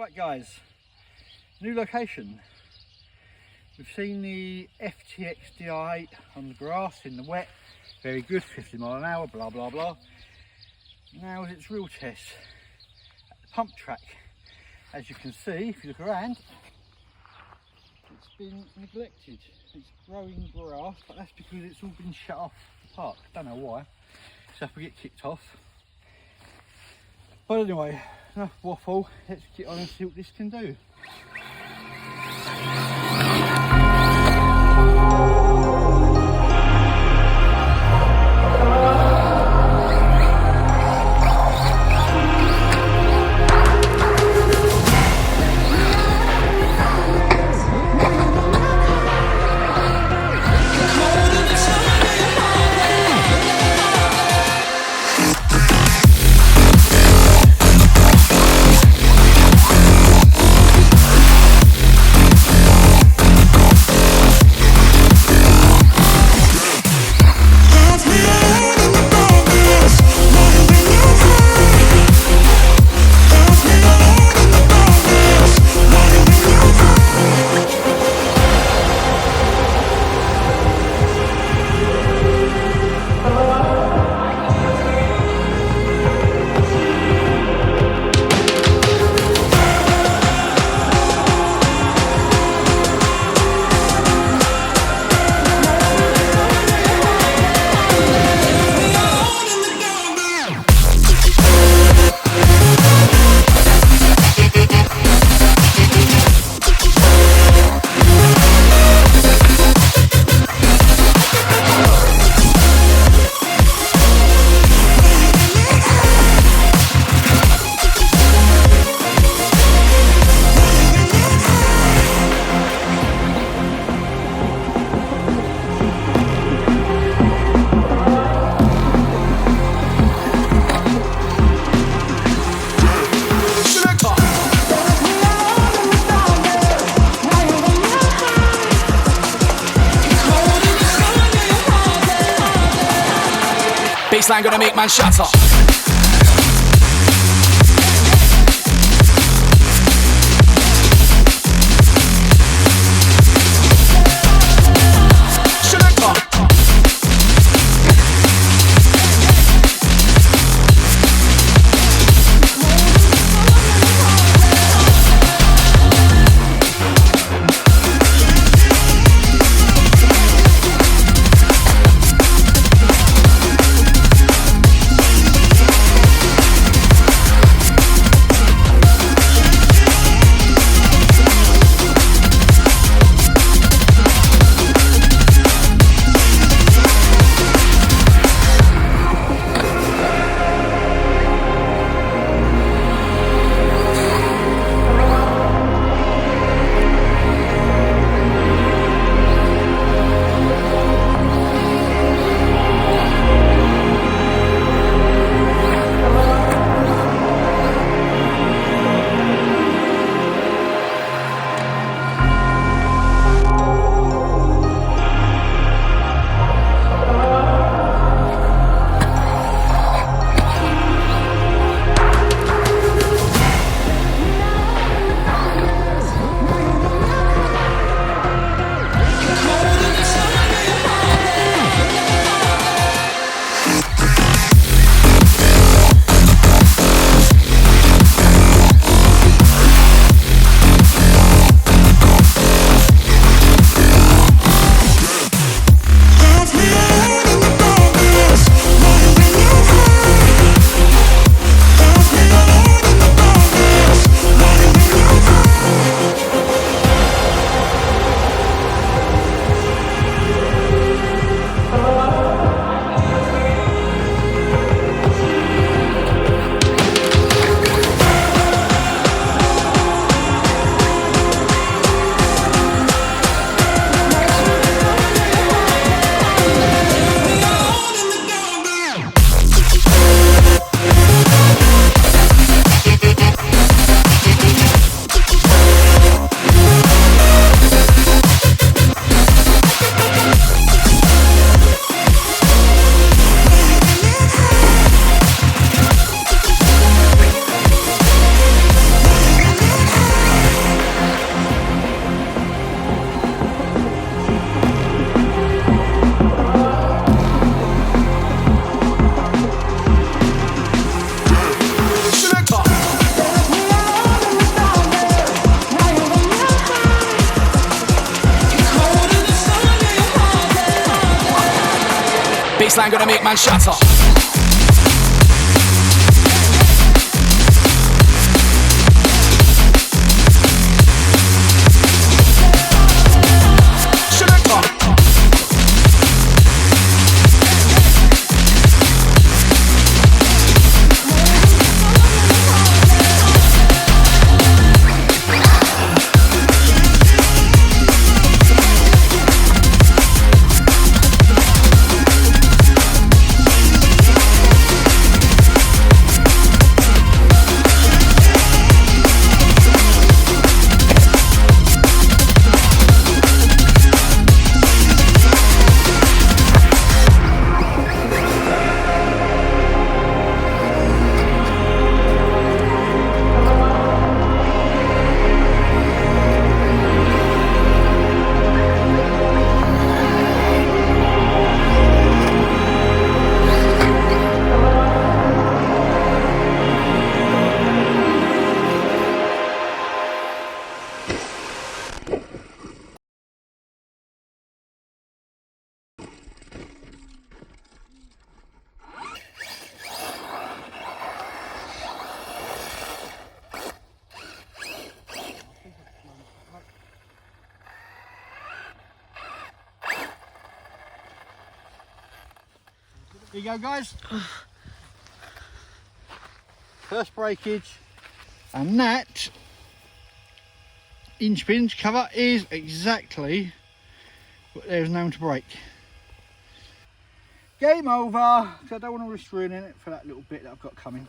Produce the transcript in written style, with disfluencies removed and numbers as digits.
Right guys, new location. We've seen the FTX DR8 on the grass in the wet, very good, 50 mile an hour, blah blah blah. Now is its real test at the pump track. As you can see, if you look around, it's been neglected. It's growing grass, but that's because it's all been shut off the park. Don't know why. So if we get kicked off. But anyway, enough waffle, let's get on and see what this can do. Baseline gonna make man shut up. Baseline gonna make man shatter. There you go, guys. First breakage, and that inch pinch cover is exactly what there's known to break. Game over, because I don't want to risk ruining it for that little bit that I've got coming.